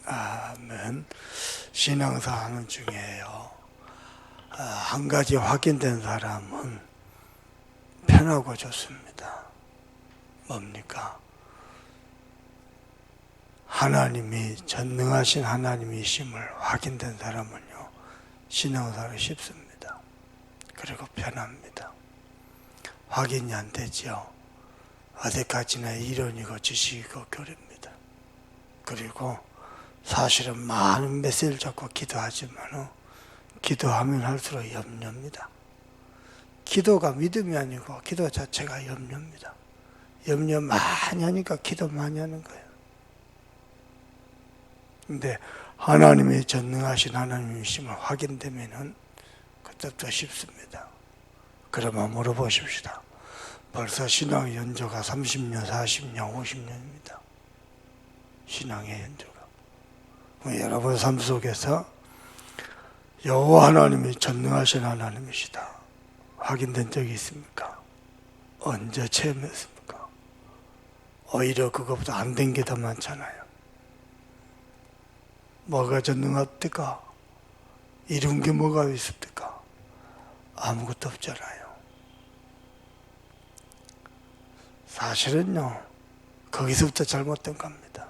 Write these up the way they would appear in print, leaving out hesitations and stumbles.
아멘. 신앙생활 중에요. 한 가지 확인된 사람은 편하고 좋습니다. 뭡니까? 하나님이 전능하신 하나님이심을 확인된 사람은요, 신앙생활이 쉽습니다. 그리고 편합니다. 확인이 안 되죠. 어디까지나 이론이고 지식이고 교리입니다. 그리고 사실은 많은 메시지를 잡고 기도하지만 기도하면 할수록 염려입니다. 기도가 믿음이 아니고 기도 자체가 염려입니다. 염려 많이 하니까 기도 많이 하는 거예요. 근데 하나님의 전능하신 하나님이심을 확인되면은 그때부터 쉽습니다. 그러면 물어보십시다. 벌써 신앙 연조가 30년, 40년, 50년입니다. 신앙의 연조가. 여러분 삶 속에서 여호와 하나님이 전능하신 하나님이시다 확인된 적이 있습니까? 언제 체험했습니까? 오히려 그것보다 안 된 게 더 많잖아요. 뭐가 전능합니까? 이룬 게 뭐가 있습니까? 아무것도 없잖아요. 사실은요, 거기서부터 잘못된 겁니다.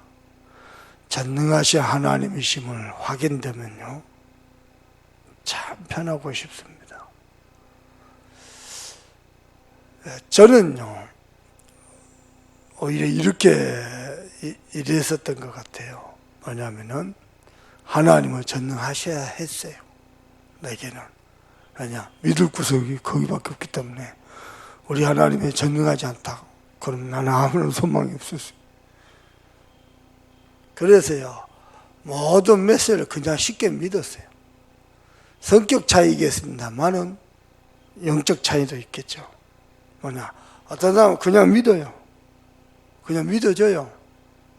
전능하신 하나님이심을 확인되면요, 참 편하고 싶습니다. 저는요, 오히려 이렇게 이랬었던 것 같아요. 뭐냐면은, 하나님을 전능하셔야 했어요. 내게는. 왜냐, 믿을 구석이 거기밖에 없기 때문에, 우리 하나님이 전능하지 않다. 그럼 나는 아무런 소망이 없었어요. 그래서요, 모든 메시지를 그냥 쉽게 믿었어요. 성격 차이겠습니다만은 영적 차이도 있겠죠. 뭐냐, 어떤 사람은 그냥 믿어요. 그냥 믿어져요.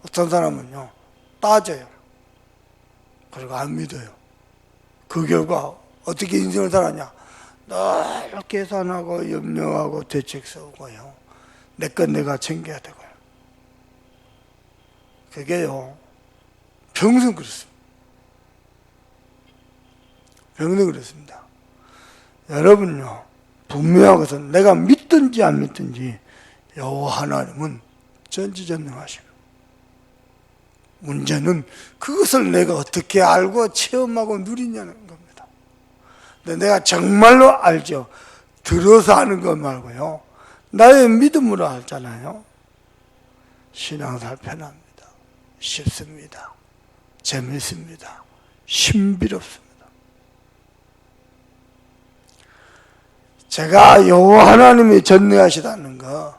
어떤 사람은요, 따져요. 그리고 안 믿어요. 그 결과 어떻게 인생을 살았냐? 늘 계산하고 염려하고 대책 세우고요. 내 건 내가 챙겨야 되고요. 그게요, 평생 그렇습니다. 평생 그렇습니다. 여러분요, 분명하고서 내가 믿든지 안 믿든지 여호와 하나님은 전지전능하시고, 문제는 그것을 내가 어떻게 알고 체험하고 누리냐는 겁니다. 근데 내가 정말로 알죠. 들어서 아는 것 말고요, 나의 믿음으로 알잖아요. 신앙생활 편합니다. 쉽습니다. 재밌습니다. 신비롭습니다. 제가 여호와 하나님이 전능하시다는 거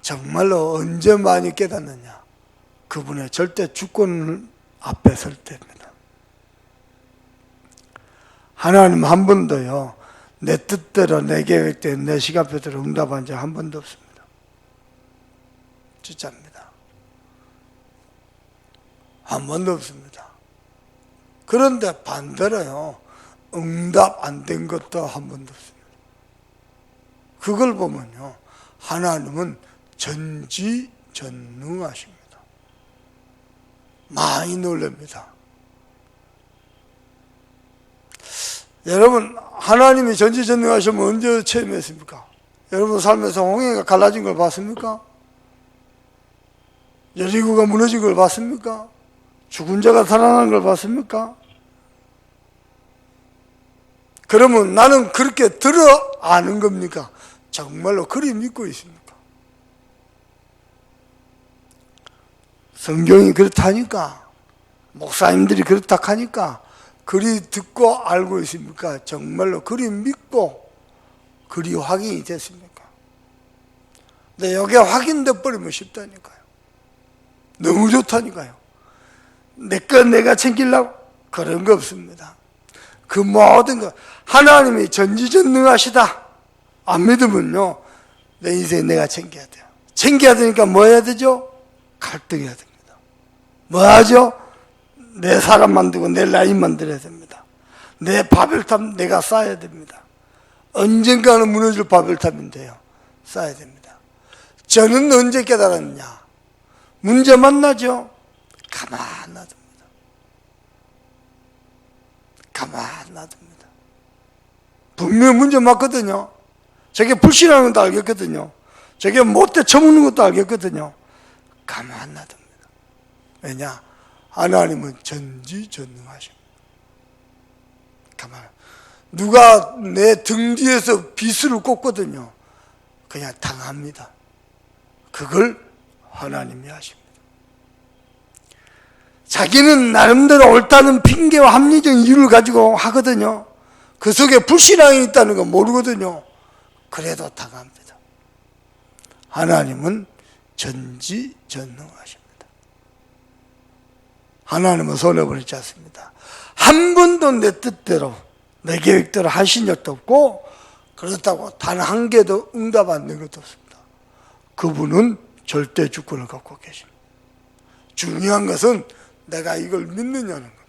정말로 언제 많이 깨닫느냐? 그분의 절대 주권 앞에 설 때입니다. 하나님 한 번도요, 내 뜻대로 내 계획대로 내 시간표대로 응답한 적 한 번도 없습니다. 진짜입니다. 한 번도 없습니다. 그런데 반대로요, 응답 안 된 것도 한 번도 없습니다. 그걸 보면요, 하나님은 전지전능하십니다. 많이 놀랍니다. 여러분, 하나님이 전지전능하시면 언제 체험했습니까? 여러분 삶에서 홍해가 갈라진 걸 봤습니까? 여리고가 무너진 걸 봤습니까? 죽은 자가 살아난 걸 봤습니까? 그러면 나는 그렇게 들어 아는 겁니까? 정말로 그리 믿고 있습니까? 성경이 그렇다니까, 목사님들이 그렇다 하니까 그리 듣고 알고 있습니까? 정말로 그리 믿고 그리 확인이 됐습니까? 근데 여기에 확인돼 버리면 쉽다니까요. 너무 좋다니까요. 내 건 내가 챙기려고? 그런 거 없습니다. 그 모든 거 하나님이 전지전능하시다 안 믿으면요, 내 인생 내가 챙겨야 돼요. 챙겨야 되니까 뭐 해야 되죠? 갈등해야 됩니다. 뭐 하죠? 내 사람 만들고 내 라인 만들어야 됩니다. 내 바벨탑 내가 쌓아야 됩니다. 언젠가는 무너질 바벨탑인데요, 쌓아야 됩니다. 저는 언제 깨달았냐? 문제 만나죠? 가만 놔둡니다. 가만 놔둡니다. 분명히 문제 맞거든요. 저게 불신하는 것도 알겠거든요. 저게 못돼 처먹는 것도 알겠거든요. 가만 놔둡니다. 왜냐? 하나님은 전지전능하십니다. 가만. 누가 내 등 뒤에서 비수를 꽂거든요. 그냥 당합니다. 그걸 하나님이 하십니다. 자기는 나름대로 옳다는 핑계와 합리적 이유를 가지고 하거든요. 그 속에 불신앙이 있다는 거 모르거든요. 그래도 당합니다. 하나님은 전지전능하십니다. 하나님은 손해버리지 않습니다. 한 번도 내 뜻대로 내 계획대로 하신 적도 없고 그렇다고 단 한 개도 응답 안 된 것도 없습니다. 그분은 절대 주권을 갖고 계십니다. 중요한 것은 내가 이걸 믿느냐는 겁니다.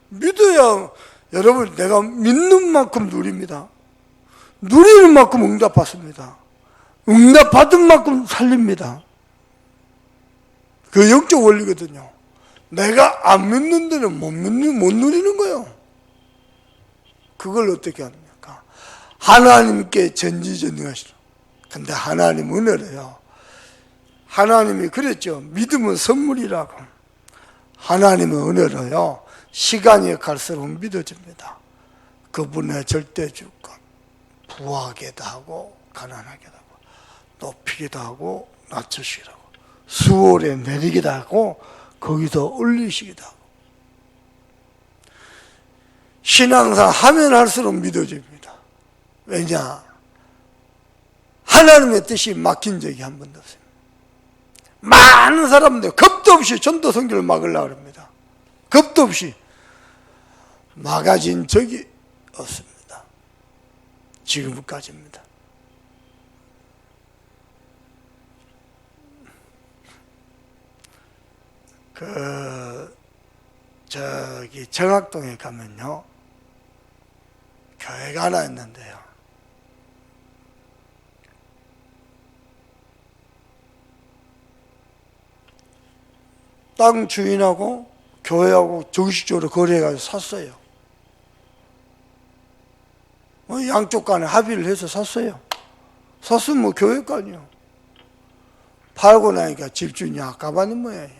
믿어야 여러분 내가 믿는 만큼 누립니다. 누리는 만큼 응답받습니다. 응답받은 만큼 살립니다. 그 영적 원리거든요. 내가 안 믿는 데는 못 누리는 거예요. 그걸 어떻게 합니까? 하나님께 전지전능하시라. 근데 하나님 은혜래요. 하나님이 그랬죠. 믿음은 선물이라고. 하나님은 은혜로요. 시간이 갈수록 믿어집니다. 그분의 절대주권. 부하게도 하고 가난하게도 하고 높이기도 하고 낮추시기도 하고 수월에 내리기도 하고 거기서 올리시기도 하고 신앙생활 하면 할수록 믿어집니다. 왜냐? 하나님의 뜻이 막힌 적이 한 번도 없습니다. 많은 사람들 겁도 없이 전도 선교를 막으려고 합니다. 겁도 없이 막아진 적이 없습니다. 지금까지입니다. 저기 정학동에 가면요 교회가 하나 있는데요 땅 주인하고 교회하고 정식적으로 거래해가지고 샀어요. 양쪽 간에 합의를 해서 샀어요. 샀으면 뭐 교회 거 아니에요. 팔고 나니까 집주인이 아까워하는 모양이에요.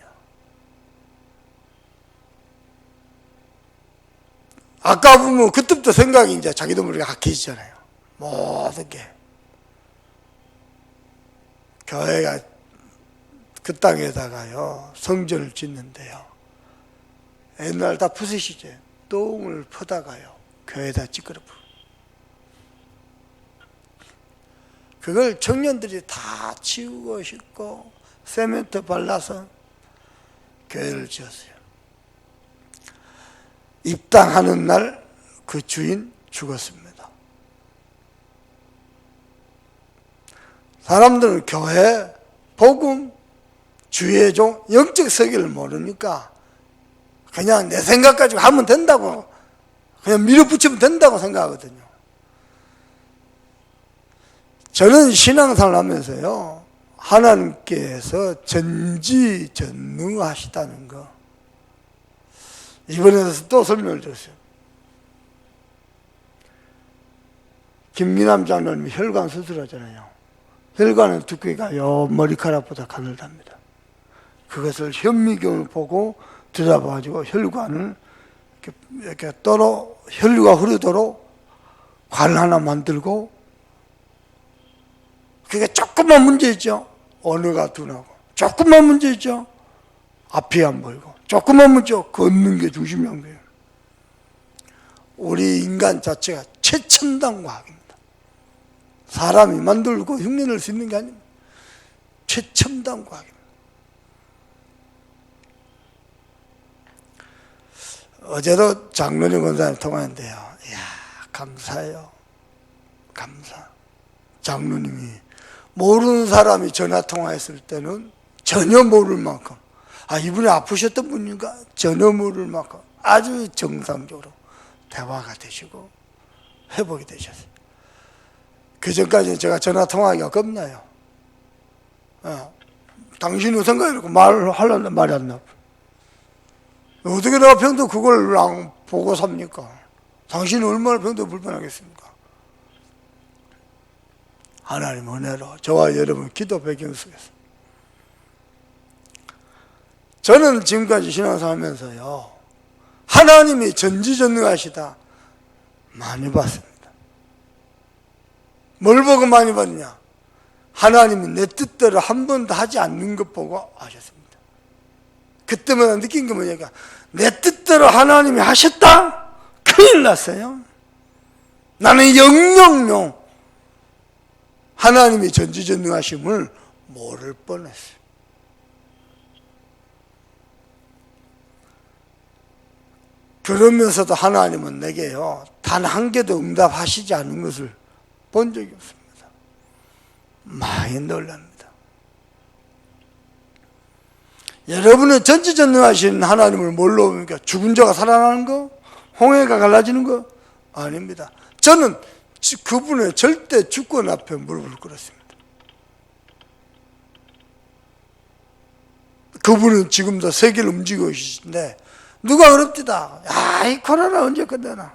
아까우면 그때부터 생각이 이제 자기도 모르게 악해지잖아요. 모든 게. 교회가 그 땅에다가요, 성전을 짓는데요. 옛날 다 부수시죠. 똥을 퍼다가요, 교회에다 찌그러 부어. 그걸 청년들이 다 치우고 싣고 세멘트 발라서 교회를 지었어요. 입당하는 날 그 주인 죽었습니다. 사람들은 교회, 복음, 주의 종, 영적 세계를 모르니까 그냥 내 생각 가지고 하면 된다고, 그냥 밀어붙이면 된다고 생각하거든요. 저는 신앙생활 하면서요, 하나님께서 전지전능하시다는 거, 이번에서 또 설명을 드렸어요. 김미남 장로님이 혈관 수술하잖아요. 혈관의 두께가 요 머리카락보다 가늘답니다. 그것을 현미경을 보고 들여다봐가지고 혈관을 이렇게 혈류가 흐르도록 관 하나 만들고, 그게 조금만 문제 있죠. 언어가 둔하고. 조금만 문제 있죠. 앞이 안 보이고. 조금만 문제, 걷는 게 중심이 안 보여요. 우리 인간 자체가 최첨단 과학입니다. 사람이 만들고 흉내낼 수 있는 게 아닙니다. 최첨단 과학입니다. 어제도 장로님 권사님 통화했는데요. 이야, 감사해요. 감사. 장로님이 모르는 사람이 전화 통화했을 때는 전혀 모를 만큼, 이분이 아프셨던 분인가? 전혀 모를 만큼 아주 정상적으로 대화가 되시고 회복이 되셨어요. 그 전까지는 제가 전화 통화하기가 겁나요. 당신 우선가 이러고 말을 하려는데 말이 안 나고. 어떻게 내가 병도 그걸 보고 삽니까? 당신은 얼마나 병도 불편하겠습니까? 하나님 은혜로 저와 여러분 기도 배경 속에서 저는 지금까지 신앙생활하면서요 하나님이 전지전능하시다 많이 봤습니다. 뭘 보고 많이 봤냐? 하나님이 내 뜻대로 한 번도 하지 않는 것 보고 하셨습니다. 그때마다 느낀 게 뭐냐니까 내 뜻대로 하나님이 하셨다? 큰일 났어요. 나는 영영영 하나님이 전지전능하심을 모를 뻔했어요. 그러면서도 하나님은 내게요 단 한 개도 응답하시지 않은 것을 본 적이 없습니다. 많이 놀랍니다. 여러분은 전지전능하신 하나님을 뭘로 봅니까? 죽은 자가 살아나는 거? 홍해가 갈라지는 거? 아닙니다. 저는 그분의 절대 주권 앞에 무릎을 꿇었습니다. 그분은 지금도 세계를 움직이고 계시는데 누가 어렵디다. 야, 이 코로나 언제 끝나나?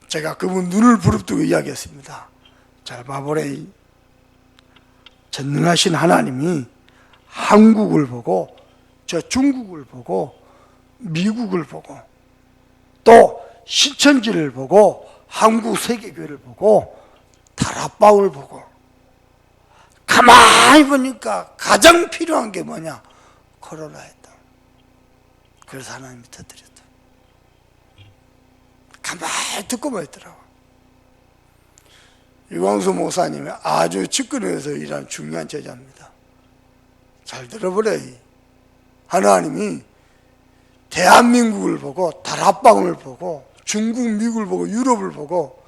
제가 그분 눈을 부릅뜨고 이야기했습니다. 잘 봐보래. 전능하신 하나님이 한국을 보고 저 중국을 보고 미국을 보고 또 신천지를 보고 한국 세계교회를 보고 다락방을 보고 가만히 보니까 가장 필요한 게 뭐냐? 코로나였다. 그래서 하나님이 터뜨렸다. 가만히 듣고만 있더라고. 유광수 목사님이 아주 측근에서 일하는 중요한 제자입니다. 잘 들어보래. 하나님이 대한민국을 보고 다락방을 보고 중국, 미국을 보고 유럽을 보고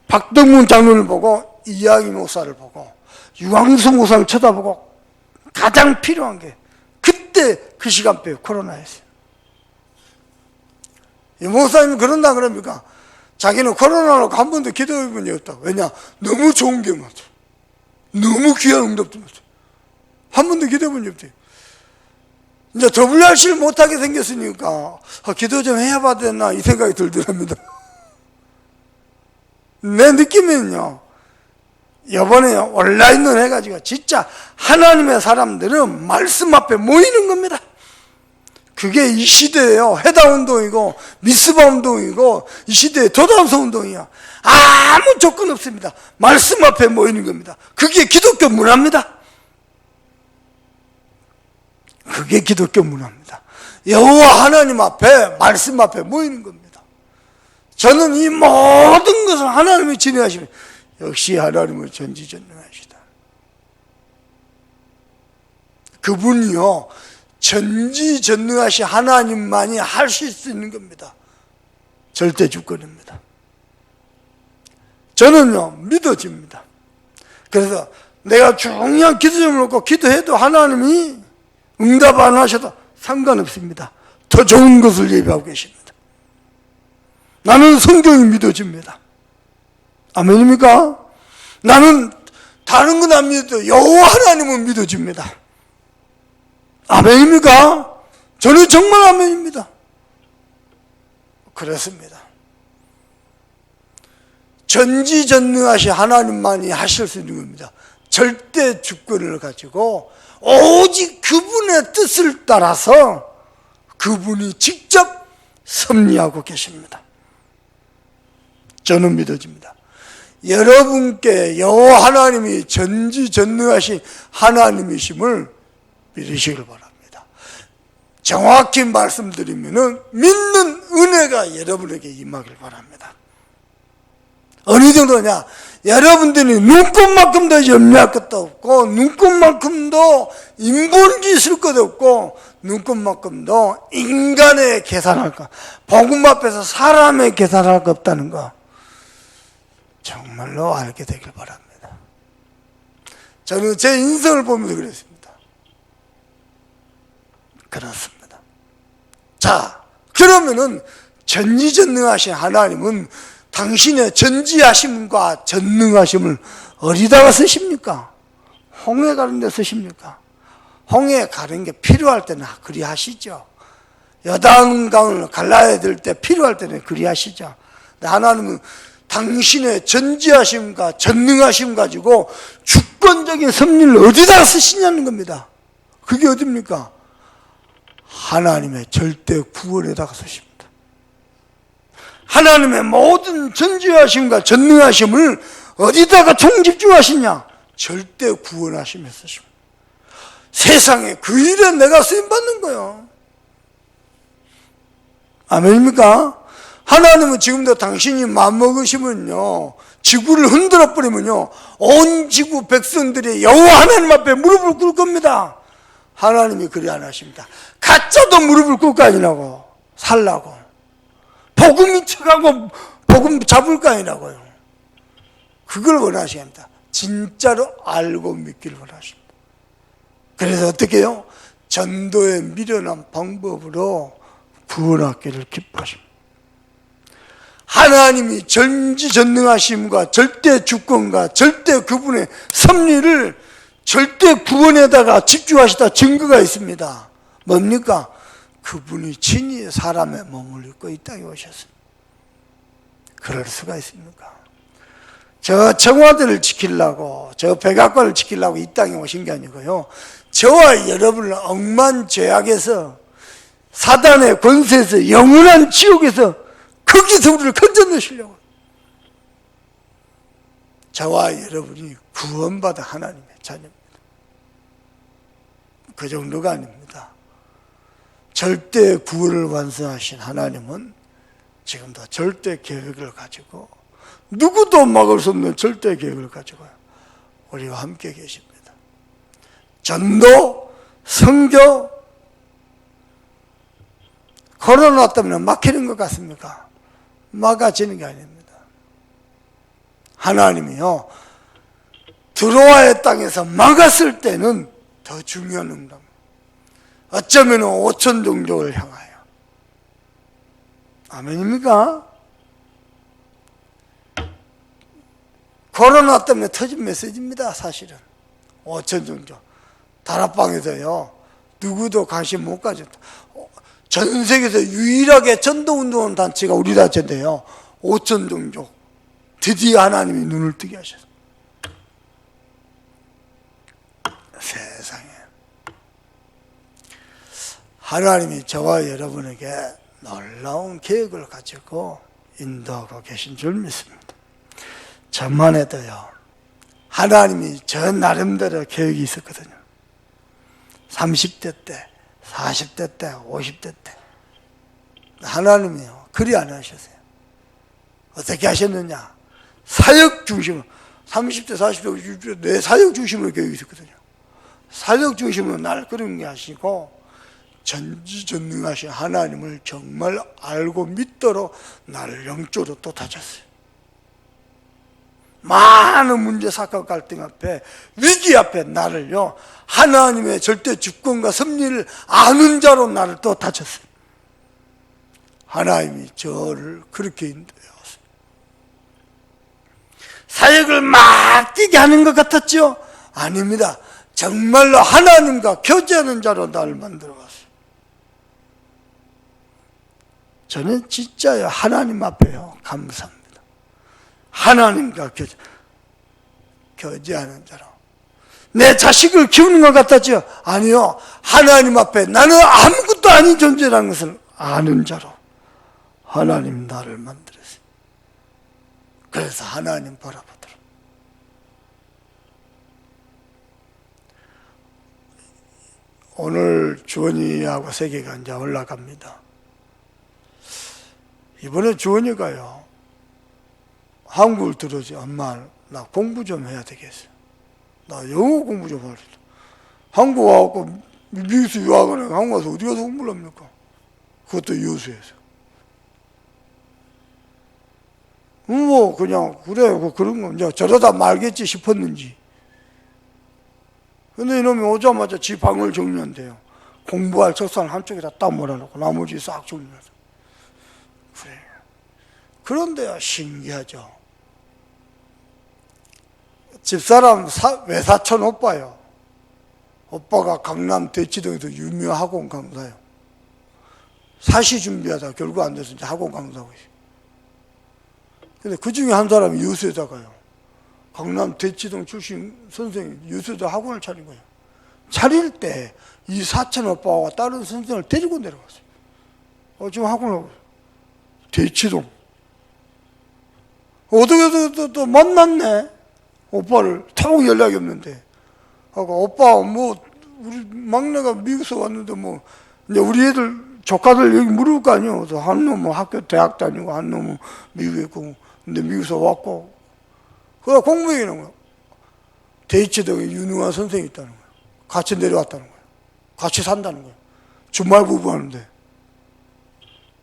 박덕문 장로를 보고 이양희 목사를 보고 유광수 목사를 쳐다보고 가장 필요한 게 그때 그 시간대에 코로나였어요. 이 목사님이 그런다 그럽니까? 자기는 코로나로 한 번도 기도해 본 적이 없다고. 왜냐? 너무 좋은 게 많죠. 너무 귀한 응답도 많죠. 한 번도 기도해 본 적이 없대요. 이제 WRC를 못하게 생겼으니까 기도 좀 해봐야 되나 이 생각이 들더랍니다. 내 느낌은요 이번에 온라인으로 해가지고 진짜 하나님의 사람들은 말씀 앞에 모이는 겁니다. 그게 이 시대예요. 해당운동이고 미스바 운동이고 이 시대의 도담성 운동이야. 아무 조건 없습니다. 말씀 앞에 모이는 겁니다. 그게 기독교 문화입니다. 그게 기독교 문화입니다. 여호와 하나님 앞에 말씀 앞에 모이는 겁니다. 저는 이 모든 것을 하나님이 진행하시면 역시 하나님은 전지전능하시다. 그분이요 전지전능하신 하나님만이 하실 수 있는 겁니다. 절대 주권입니다. 저는요 믿어집니다. 그래서 내가 중요한 기도점을 놓고 기도해도 하나님이 응답 안 하셔도 상관없습니다. 더 좋은 것을 예비하고 계십니다. 나는 성경이 믿어집니다. 아멘입니까? 나는 다른 건 안 믿어도 여호와 하나님은 믿어집니다. 아멘입니까? 저는 정말 아멘입니다. 그렇습니다. 전지전능하신 하나님만이 하실 수 있는 겁니다. 절대 주권을 가지고 오직 그분의 뜻을 따라서 그분이 직접 섭리하고 계십니다. 저는 믿어집니다. 여러분께 여호와 하나님이 전지전능하신 하나님이심을 믿으시길 바랍니다. 정확히 말씀드리면은 믿는 은혜가 여러분에게 임하길 바랍니다. 어느 정도냐? 여러분들이 눈꽃만큼도 염려할 것도 없고 눈꽃만큼도 인본주의 있을 것도 없고 눈꽃만큼도 인간의 계산할 것, 복음 앞에서 사람의 계산할 것 없다는 거 정말로 알게 되길 바랍니다. 저는 제 인생을 보면서 그랬습니다. 그렇습니다. 자, 그러면은 전지전능하신 하나님은 당신의 전지하심과 전능하심을 어디다가 쓰십니까? 홍해 가는 데 쓰십니까? 홍해 가는 게 필요할 때는 그리 하시죠. 여당강을 갈라야 될 때 필요할 때는 그리하시죠. 하나님은 당신의 전지하심과 전능하심 가지고 주권적인 섭리를 어디다 쓰시냐는 겁니다. 그게 어딥니까? 하나님의 절대 구원에다가 쓰십니다. 하나님의 모든 전지하심과 전능하심을 어디다가 총집중하시냐? 절대 구원하심에 쓰십니다. 세상에 그 일에 내가 쓰임받는 거예요. 아멘입니까? 하나님은 지금도 당신이 마음먹으시면요, 지구를 흔들어 버리면요, 온 지구 백성들이 여호와 하나님 앞에 무릎을 꿇을 겁니다. 하나님이 그리 안 하십니다. 가짜도 무릎을 꿇고 아니라고, 살라고. 복음 척하고 복음 잡을 거 아니라고요. 그걸 원하십니다. 진짜로 알고 믿기를 원하십니다. 그래서 어떻게 해요? 전도에 미련한 방법으로 구원하기를 기뻐하십니다. 하나님이 전지전능하심과 절대 주권과 절대 그분의 섭리를 절대 구원에다가 집중하시다 증거가 있습니다. 뭡니까? 그분이 친히 사람의 몸을 입고 이 땅에 오셨습니다. 그럴 수가 있습니까? 저 청와대를 지키려고, 저 백악관을 지키려고 이 땅에 오신 게 아니고요, 저와 여러분을 억만 죄악에서, 사단의 권세에서, 영원한 지옥에서 거기서 우리를 건져내시려고. 저와 여러분이 구원받은 하나님의 자녀입니다. 그 정도가 아닙니다. 절대 구원을 완성하신 하나님은 지금도 절대 계획을 가지고, 누구도 막을 수 없는 절대 계획을 가지고 우리와 함께 계십니다. 전도, 선교, 코로나 때문에 막히는 것 같습니까? 막아지는 게 아닙니다. 하나님이요, 드로아의 땅에서 막았을 때는 더 중요한 응답. 어쩌면 5천 종족을 향하여. 아멘입니까? 코로나 때문에 터진 메시지입니다. 사실은 5천 종족. 다락방에서요, 누구도 관심 못 가졌다. 전 세계에서 유일하게 전도운동하는 단체가 우리 단체인데요, 5천 종족. 드디어 하나님이 눈을 뜨게 하셨어요. 세상에. 하나님이 저와 여러분에게 놀라운 계획을 가지고 인도하고 계신 줄 믿습니다. 저만 해도요, 하나님이 저 나름대로 계획이 있었거든요. 30대 때, 40대 때, 50대 때. 하나님이요, 그리 안 하셨어요. 어떻게 하셨느냐? 사역 중심으로, 30대, 40대, 50대, 내 사역 중심으로 계획이 있었거든요. 사역 중심으로 날 그런 게 하시고, 전지전능하신 하나님을 정말 알고 믿도록 나를 영적으로 또 다졌어요. 많은 문제, 사건, 갈등 앞에, 위기 앞에 나를요, 하나님의 절대 주권과 섭리를 아는 자로 나를 또 다쳤어요. 하나님이 저를 그렇게 인도해왔어요. 사역을 막 뛰게 하는 것 같았죠? 아닙니다. 정말로 하나님과 교제하는 자로 나를 만들어왔어요. 저는 진짜요, 하나님 앞에요, 감사합니다. 하나님과 교제하는 자로. 내 자식을 키우는 것 같았죠? 아니요. 하나님 앞에 나는 아무것도 아닌 존재라는 것을 아는 자로 하나님 나를 만들었어요. 그래서 하나님 바라보도록. 오늘 주원이하고 세계가 이제 올라갑니다. 이번에 주원이가요, 한국을 들어오지. 엄마, 나 공부 좀 해야 되겠어. 나 영어 공부 좀 하려. 한국 와갖고 미국에서 유학을 해. 한국 와서 어디 가서 공부를 합니까? 그것도 여수에서. 뭐 그냥 그래, 그런 거 이제 저러다 말겠지 싶었는지. 근데 이놈이 오자마자 지 방을 정리한대요. 공부할 책상 한쪽에다 딱 몰아놓고 나머지 싹 정리해서. 그래. 그런데요, 신기하죠. 집사람 외사촌 오빠요. 오빠가 강남 대치동에서 유명 학원 강사요. 사시 준비하다 결국 안 돼서 이제 학원 강사하고 있어요. 근데 그 중에 한 사람이 여수에다가요, 강남 대치동 출신 선생님 여수에다 학원을 차린 거예요. 차릴 때 이 사촌 오빠와 다른 선생을 데리고 내려갔어요. 지금 학원을 하고 있어요. 대치동. 어떻게 또 만났네. 오빠를 통 연락이 없는데. 오빠 뭐 우리 막내가 미국에서 왔는데 뭐 이제 우리 애들 조카들 여기 물을 거 아니에요. 한 놈은 학교 대학 다니고 한 놈은 미국에 있고 근데 미국에서 왔고 그래 공부해기는 거야. 대치동에 유능한 선생님이 있다는 거야. 같이 내려왔다는 거야. 같이 산다는 거야. 주말 부부하는데.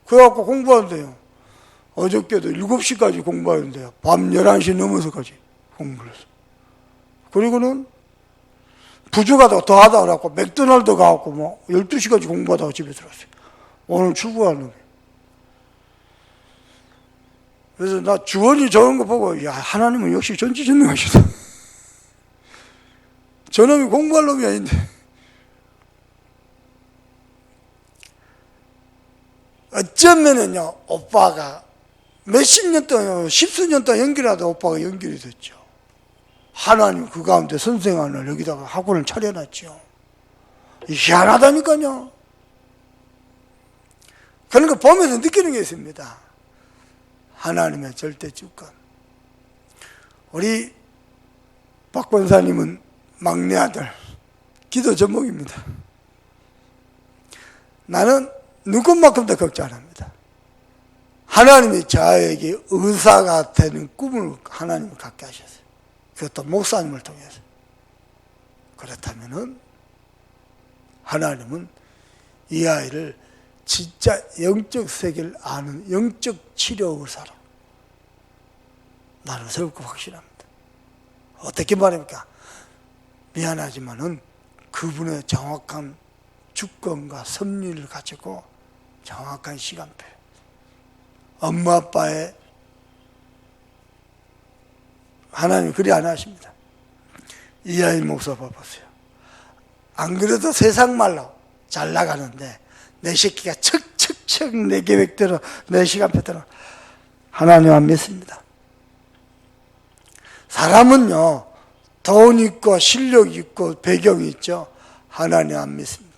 그래갖고 공부하는데요. 어저께도 7시까지 공부하는데요. 밤 11시 넘어서까지 공부를 했어. 그리고는 부주 가다가 더 하다 그래갖고 맥도날드 가갖고 뭐 12시까지 공부하다가 집에 들어왔어요. 오늘 출국하는 놈이. 그래서 나 주원이 저런 거 보고, 야, 하나님은 역시 전지전능하시다. 저놈이 공부할 놈이 아닌데. 어쩌면은요, 오빠가 몇십 년 동안, 십수년 동안 연결하다 오빠가 연결이 됐죠. 하나님 그 가운데 선생하늘 여기다가 학원을 차려놨죠. 희한하다니까요. 그런 거 보면서 느끼는 게 있습니다. 하나님의 절대 주권. 우리 박 권사님은 막내 아들, 기도 제목입니다. 나는 누구만큼도 걱정 안 합니다. 하나님이 저에게 의사가 되는 꿈을 하나님이 갖게 하셨어요. 그것도 목사님을 통해서. 그렇다면은 하나님은 이 아이를 진짜 영적 세계를 아는 영적 치료 의사로 나는 설고 확신합니다. 어떻게 말합니까? 미안하지만은 그분의 정확한 주권과 섭리를 가지고 정확한 시간표, 엄마 아빠의 하나님 그리 안 하십니다. 이 아이 목사 봐보세요. 안 그래도 세상 말로 잘 나가는데 내 새끼가 척척척 내 계획대로 내 시간표대로 하나님 안 믿습니다. 사람은요 돈 있고 실력 있고 배경이 있죠. 하나님 안 믿습니다.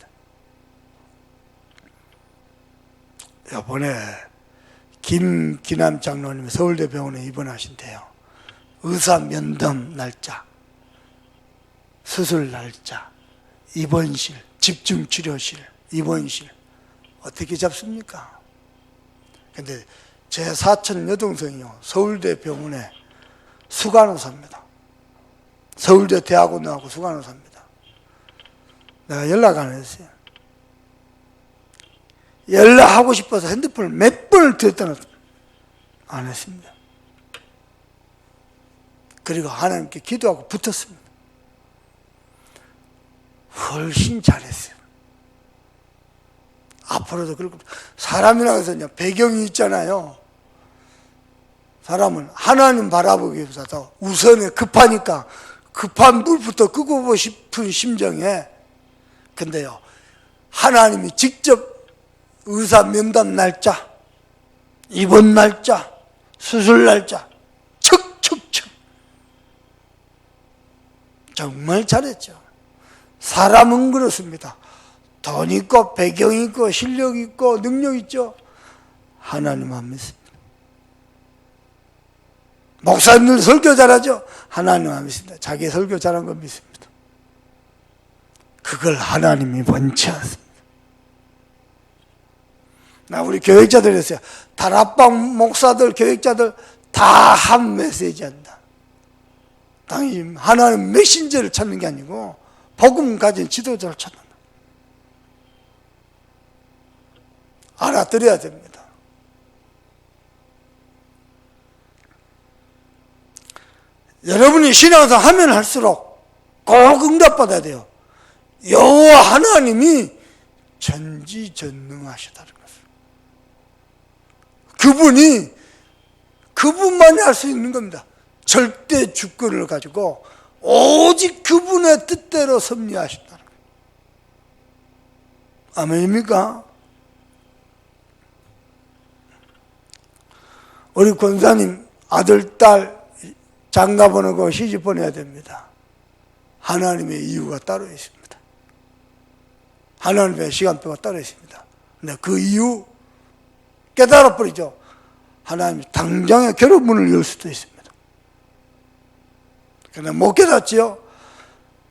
이번에 김기남 장로님 서울대 병원에 입원하신대요. 의사 면담 날짜, 수술 날짜, 입원실, 집중치료실, 입원실 어떻게 잡습니까? 근데 제 사촌 여동생이요 서울대 병원에 수간호사입니다. 서울대 대학원 나오고 수간호사입니다. 내가 연락 안 했어요. 연락하고 싶어서 핸드폰을 몇 번을 드렸다는 안 했습니다. 그리고 하나님께 기도하고 붙었습니다. 훨씬 잘했어요. 앞으로도 그렇고 사람이라고 해서요 배경이 있잖아요. 사람은 하나님 바라보기 위해서 우선에 급하니까 급한 불부터 끄고 싶은 심정에 근데요 하나님이 직접 의사 면담 날짜, 입원 날짜, 수술 날짜 척척척 정말 잘했죠. 사람은 그렇습니다. 돈 있고 배경 있고 실력 있고 능력 있죠. 하나님 안 믿습니다. 목사님들 설교 잘하죠. 하나님 안 믿습니다. 자기 설교 잘한 건 믿습니다. 그걸 하나님이 원치 않습니다. 나 우리 교육자들 했어요. 다락방 목사들 교육자들 다 한 메시지 한다. 당연히 하나님 메신저를 찾는 게 아니고 복음 가진 지도자를 찾는다. 알아들어야 됩니다. 여러분이 신앙생활 하면 할수록 꼭 응답받아야 돼요. 여호와 하나님이 전지전능하시다는 것을. 그분만이 할 수 있는 겁니다. 절대 주권을 가지고 오직 그분의 뜻대로 섭리하신다는 거예요. 아멘입니까? 우리 권사님 아들, 딸 장가 보내고 시집 보내야 됩니다. 하나님의 이유가 따로 있습니다. 하나님의 시간표가 따로 있습니다. 근데 그 이유 깨달아 버리죠. 하나님이 당장에 결혼문을 열 수도 있습니다. 그런데 못 깨닫지요.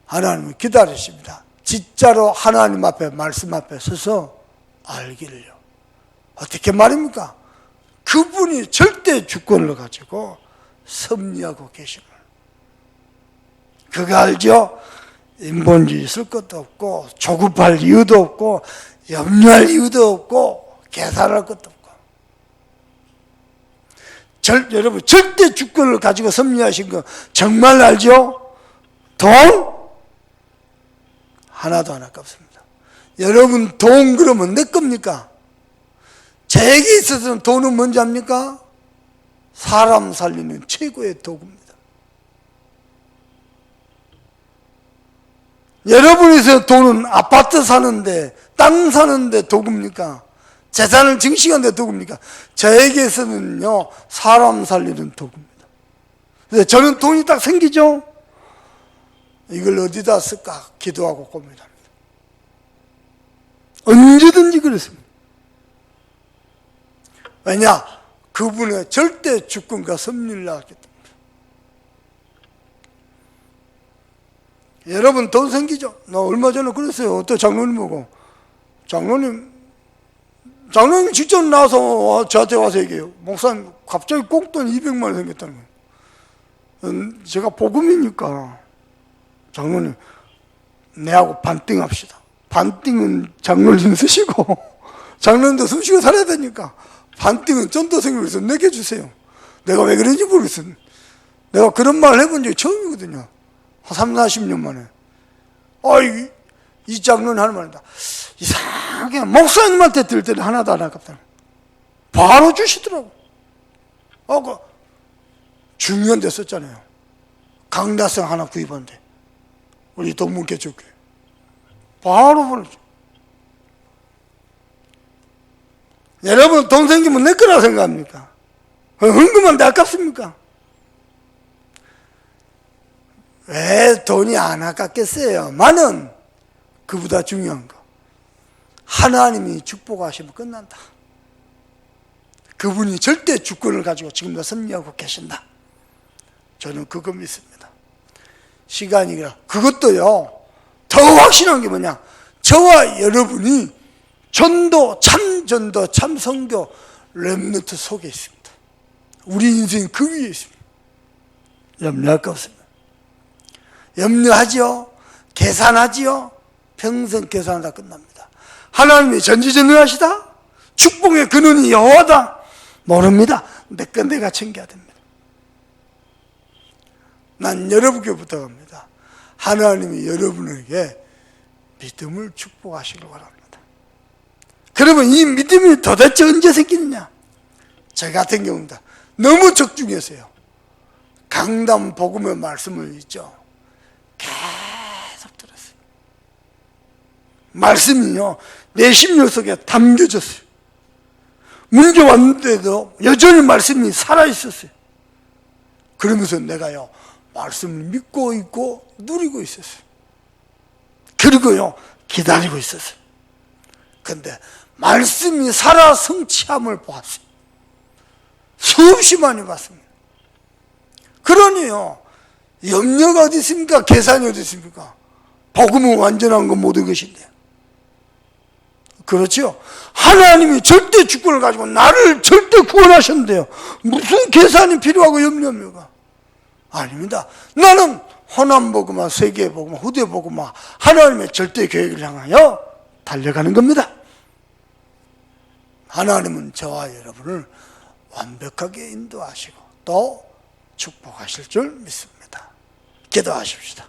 하나님은 기다리십니다. 진짜로 하나님 앞에, 말씀 앞에 서서 알기를요. 어떻게 말입니까? 그분이 절대 주권을 가지고 섭리하고 계심을. 그거 알죠? 인본주의 있을 것도 없고, 조급할 이유도 없고, 염려할 이유도 없고, 계산할 것도 없고. 여러분, 절대 주권을 가지고 섭리하신 거 정말 알죠? 돈? 하나도 안 아깝습니다. 여러분, 돈 그러면 내 겁니까? 제게 있어서는 돈은 뭔지 압니까? 사람 살리는 최고의 도구입니다. 여러분에서 돈은 아파트 사는데, 땅 사는데 도구입니까? 재산을 증식하는 데 도구입니까? 저에게서는요, 사람 살리는 도구입니다. 그래서 저는 돈이 딱 생기죠? 이걸 어디다 쓸까? 기도하고 고민합니다. 언제든지 그렇습니다. 왜냐? 그분의 절대 주권과 섭리를 알기 때문에. 여러분 돈 생기죠? 나 얼마 전에 그랬어요. 어떤 장로님 보고. 장로님 직접 나와서 저한테 와서 얘기해요. 목사님 갑자기 꽁돈 200만 원 생겼다는 거예요. 제가 복음이니까 장로님 내하고 반띵합시다. 반띵은 장로님 쓰시고 장로님도 숨쉬고 살아야 되니까 반띵은 전도생으로서 내게 주세요. 내가 왜 그런지 모르겠어요. 내가 그런 말을 해본 적이 처음이거든요. 한 30, 40년 만에. 이 장로는 하는 말이다. 이상하게 목사님한테 들 때는 하나도 안 아깝다. 바로 주시더라고. 그 중요한 데 썼잖아요. 강다성 하나 구입한대. 우리 동문개척교회. 바로 보내줘. 여러분 돈 생기면 내 거라고 생각합니까? 헌금한데 아깝습니까? 왜 돈이 안 아깝겠어요? 많은 그보다 중요한 거. 하나님이 축복하시면 끝난다. 그분이 절대 주권을 가지고 지금도 섭리하고 계신다. 저는 그거 믿습니다. 시간이라 그것도요. 더 확실한 게 뭐냐? 저와 여러분이 전도, 참 선교 렘넌트 속에 있습니다. 우리 인생 그 위에 있습니다. 염려할 거 없습니다. 염려하지요? 계산하지요? 평생 계산하다 끝납니다. 하나님이 전지전능하시다? 축복의 근원이 여호와다? 모릅니다. 내 건 내가 챙겨야 됩니다. 난 여러분께 부탁합니다. 하나님이 여러분에게 믿음을 축복하시길 바랍니다. 그러면 이 믿음이 도대체 언제 생기느냐? 저 같은 경우입니다. 너무 적중해서요. 강단 복음의 말씀을 있죠. 계속 들었어요. 말씀이요. 내 심령 속에 담겨졌어요. 문제 왔는데도 여전히 말씀이 살아있었어요. 그러면서 내가요. 말씀을 믿고 있고 누리고 있었어요. 그리고요. 기다리고 있었어요. 근데 말씀이 살아 성취함을 보았어요. 수없이 많이 봤습니다. 그러니요. 염려가 어디 있습니까? 계산이 어디 있습니까? 복음은 완전한 건 모든 것인데. 그렇죠? 하나님이 절대 주권을 가지고 나를 절대 구원하셨는데요. 무슨 계산이 필요하고 염려합니까? 아닙니다. 나는 호남복음화, 세계복음화, 후대복음화, 하나님의 절대 계획을 향하여 달려가는 겁니다. 하나님은 저와 여러분을 완벽하게 인도하시고 또 축복하실 줄 믿습니다. 기도하십시다.